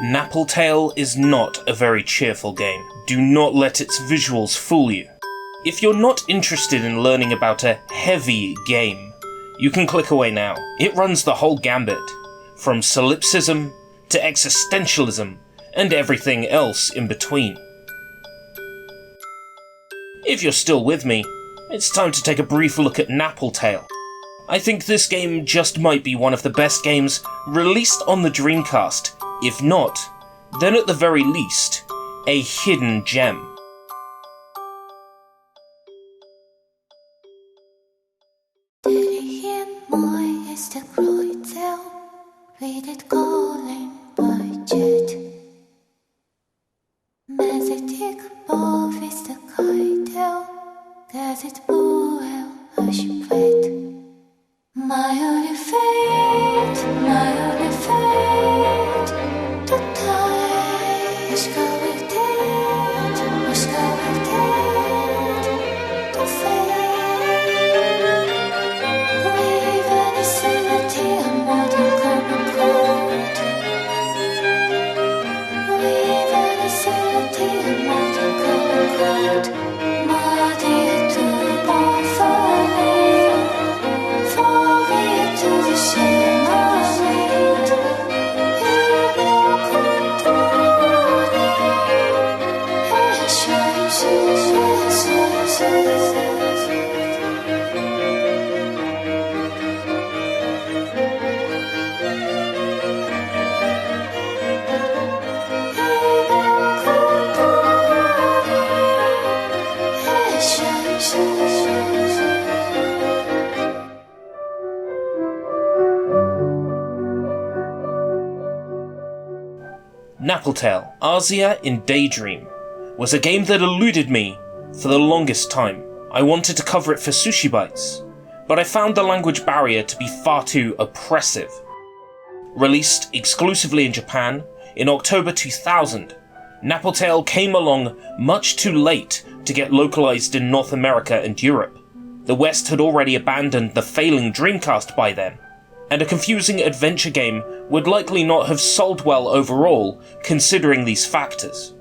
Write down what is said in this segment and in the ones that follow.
Napple Tale is not a very cheerful game. Do not let its visuals fool you. If you're not interested in learning about a heavy game, you can click away now. It runs the whole gambit, from solipsism to existentialism and everything else in between. If you're still with me, it's time to take a brief look at Napple Tale. I think this game just might be one of the best games released on the Dreamcast. If not, then at the very least, a hidden gem. Napple Tale, Arsia in Daydream, was a game that eluded me for the longest time. I wanted to cover it for Sushi Bites, but I found the language barrier to be far too oppressive. Released exclusively in Japan in October 2000, Napple Tale came along much too late to get localized in North America and Europe. The West had already abandoned the failing Dreamcast by then, and a confusing adventure game would likely not have sold well overall, considering these factors.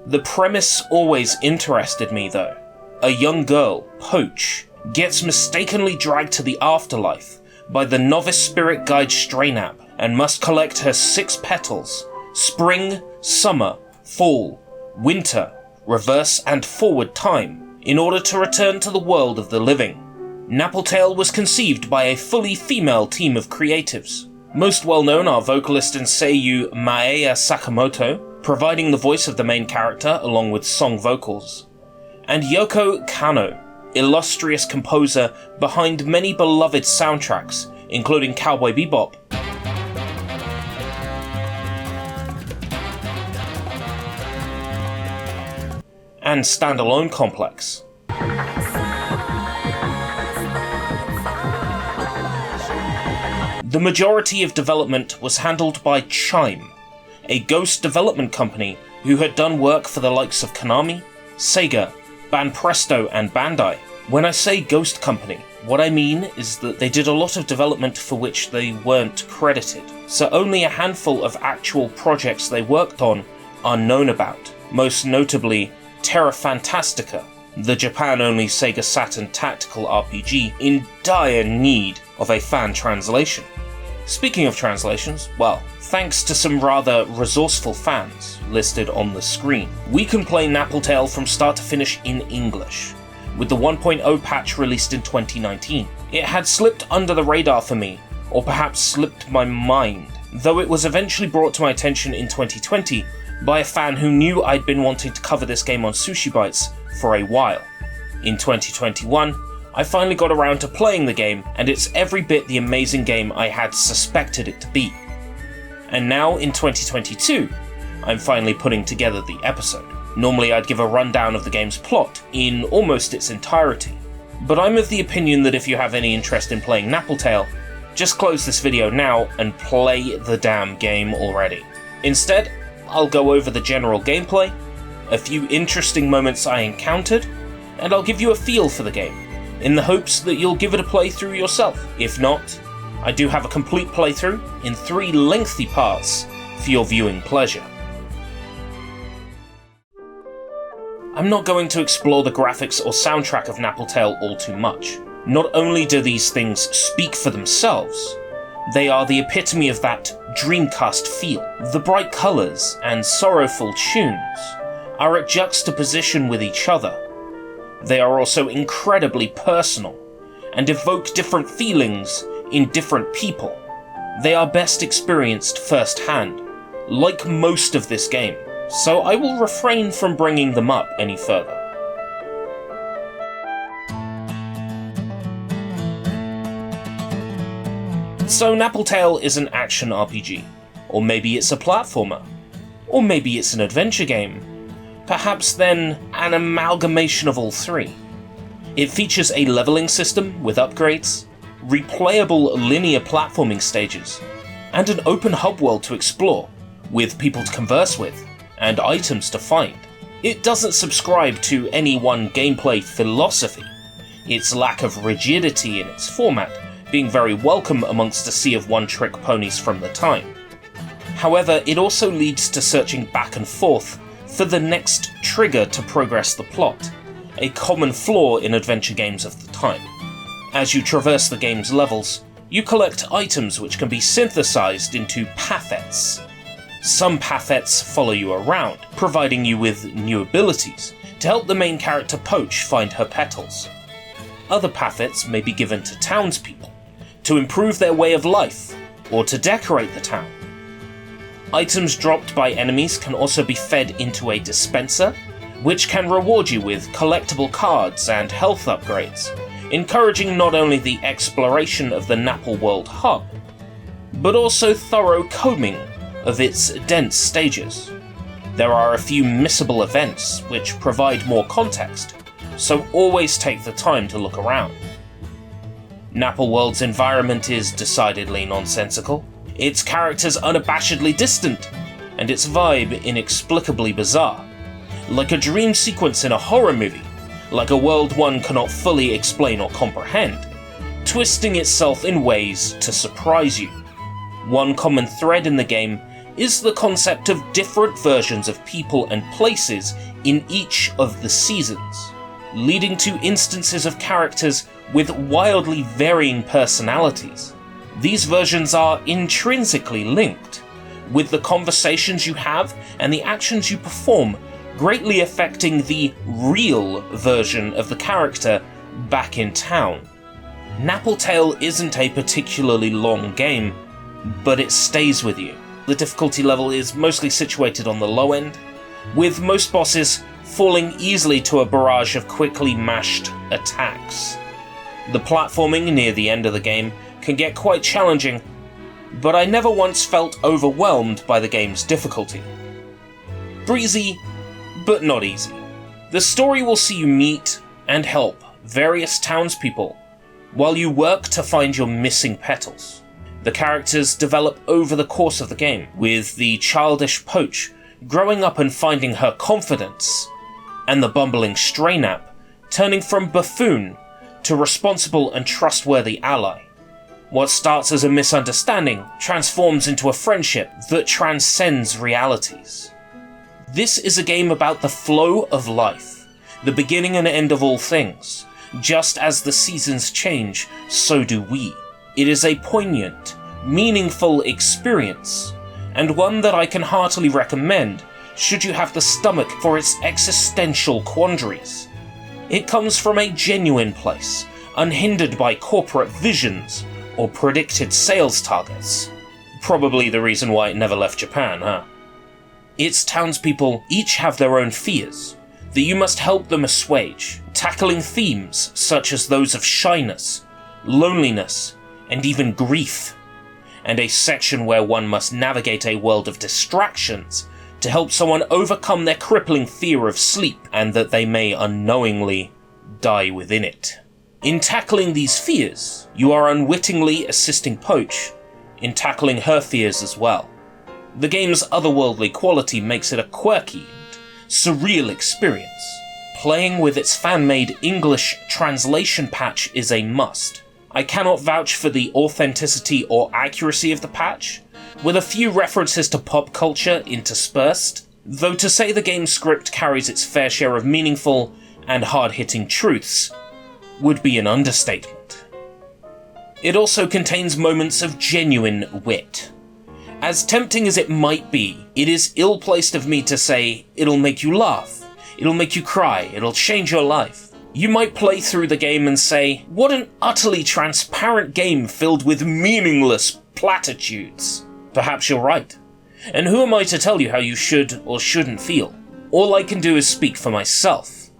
The premise always interested me though. A young girl, Pooch, gets mistakenly dragged to the afterlife by the novice spirit guide Strainab and must collect her 6 petals: spring, summer, fall, winter, reverse and forward time, in order to return to the world of the living. Napple Tale was conceived by a fully female team of creatives. Most well known are vocalist and seiyuu Maaya Sakamoto, providing the voice of the main character along with song vocals, and Yoko Kanno, illustrious composer behind many beloved soundtracks, including Cowboy Bebop, and Standalone Complex. The majority of development was handled by Chime, a ghost development company who had done work for the likes of Konami, Sega, Banpresto and Bandai. When I say ghost company, what I mean is that they did a lot of development for which they weren't credited, so only a handful of actual projects they worked on are known about, most notably Terra Fantastica, the Japan-only Sega Saturn tactical RPG in dire need of a fan translation. Speaking of translations, well, thanks to some rather resourceful fans listed on the screen, we can play Napple Tale from start to finish in English, with the 1.0 patch released in 2019. It had slipped under the radar for me, or perhaps slipped my mind, though it was eventually brought to my attention in 2020 by a fan who knew I'd been wanting to cover this game on Sushi Bites for a while. In 2021, I finally got around to playing the game, and it's every bit the amazing game I had suspected it to be. And now, in 2022, I'm finally putting together the episode. Normally I'd give a rundown of the game's plot in almost its entirety, but I'm of the opinion that if you have any interest in playing Napple Tale, just close this video now and play the damn game already. Instead, I'll go over the general gameplay, a few interesting moments I encountered, and I'll give you a feel for the game, in the hopes that you'll give it a playthrough yourself. If not, I do have a complete playthrough in 3 lengthy parts for your viewing pleasure. I'm not going to explore the graphics or soundtrack of Napple Tale all too much. Not only do these things speak for themselves, they are the epitome of that Dreamcast feel. The bright colours and sorrowful tunes are at juxtaposition with each other. They are also incredibly personal, and evoke different feelings in different people. They are best experienced firsthand, like most of this game, so I will refrain from bringing them up any further. So Napple Tale is an action RPG, or maybe it's a platformer, or maybe it's an adventure game, perhaps then an amalgamation of all three. It features a leveling system with upgrades, replayable linear platforming stages, and an open hub world to explore, with people to converse with, and items to find. It doesn't subscribe to any one gameplay philosophy, its lack of rigidity in its format being very welcome amongst a sea of one-trick ponies from the time. However, it also leads to searching back and forth for the next trigger to progress the plot, a common flaw in adventure games of the time. As you traverse the game's levels, you collect items which can be synthesized into pathets. Some pathets follow you around, providing you with new abilities to help the main character Pooch find her petals. Other pathets may be given to townspeople to improve their way of life or to decorate the town. Items dropped by enemies can also be fed into a dispenser, which can reward you with collectible cards and health upgrades, encouraging not only the exploration of the Napple World hub, but also thorough combing of its dense stages. There are a few missable events which provide more context, so always take the time to look around. Napple World's environment is decidedly nonsensical, its characters unabashedly distant, and its vibe inexplicably bizarre. Like a dream sequence in a horror movie, like a world one cannot fully explain or comprehend, twisting itself in ways to surprise you. One common thread in the game is the concept of different versions of people and places in each of the seasons, leading to instances of characters with wildly varying personalities. These versions are intrinsically linked, with the conversations you have and the actions you perform greatly affecting the real version of the character back in town. Napple Tale isn't a particularly long game, but it stays with you. The difficulty level is mostly situated on the low end, with most bosses falling easily to a barrage of quickly mashed attacks. The platforming near the end of the game can get quite challenging, but I never once felt overwhelmed by the game's difficulty. Breezy, but not easy. The story will see you meet and help various townspeople while you work to find your missing petals. The characters develop over the course of the game, with the childish Pooch growing up and finding her confidence, and the bumbling Stray Nap turning from buffoon to responsible and trustworthy ally. What starts as a misunderstanding transforms into a friendship that transcends realities. This is a game about the flow of life, the beginning and end of all things. Just as the seasons change, so do we. It is a poignant, meaningful experience, and one that I can heartily recommend should you have the stomach for its existential quandaries. It comes from a genuine place, unhindered by corporate visions or predicted sales targets. Probably the reason why it never left Japan, huh? Its townspeople each have their own fears that you must help them assuage, tackling themes such as those of shyness, loneliness, and even grief, and a section where one must navigate a world of distractions to help someone overcome their crippling fear of sleep and that they may unknowingly die within it. In tackling these fears, you are unwittingly assisting Pooch in tackling her fears as well. The game's otherworldly quality makes it a quirky and surreal experience. Playing with its fan-made English translation patch is a must. I cannot vouch for the authenticity or accuracy of the patch, with a few references to pop culture interspersed, though to say the game's script carries its fair share of meaningful and hard-hitting truths would be an understatement. It also contains moments of genuine wit. As tempting as it might be, it is ill-placed of me to say, it'll make you laugh, it'll make you cry, it'll change your life. You might play through the game and say, what an utterly transparent game filled with meaningless platitudes. Perhaps you're right. And who am I to tell you how you should or shouldn't feel? All I can do is speak for myself.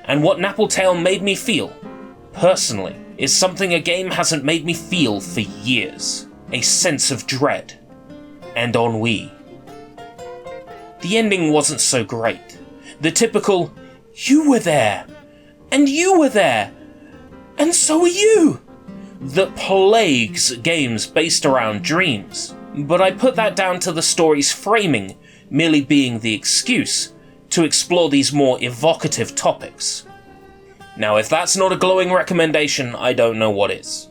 And what Napple Tale made me feel, personally, is something a game hasn't made me feel for years. A sense of dread and ennui. The ending wasn't so great. The typical, you were there, and you were there, and so were you, that plagues games based around dreams. But I put that down to the story's framing merely being the excuse to explore these more evocative topics. Now, if that's not a glowing recommendation, I don't know what is.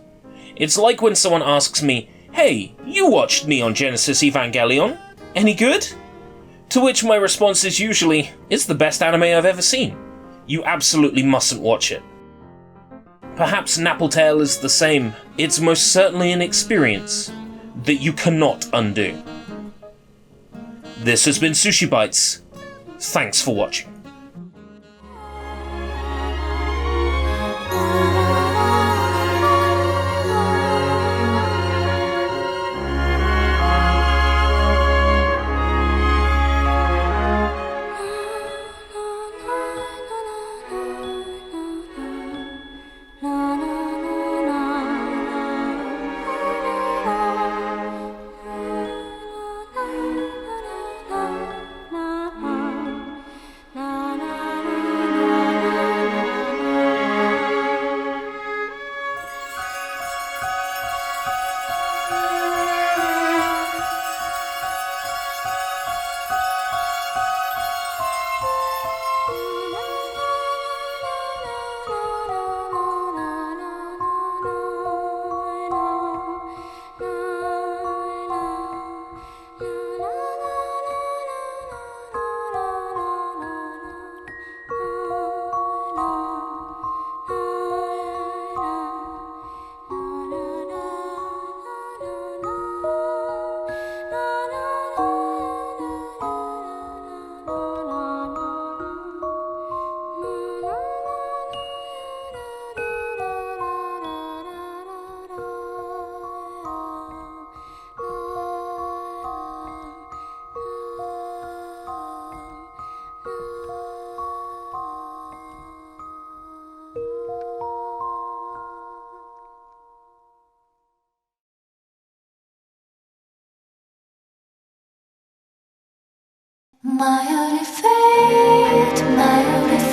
It's like when someone asks me, hey, you watched Neon Genesis Evangelion? Any good? To which my response is usually, it's the best anime I've ever seen. You absolutely mustn't watch it. Perhaps Napple Tale is the same. It's most certainly an experience that you cannot undo. This has been Sushi Bites. Thanks for watching. My only fate, my only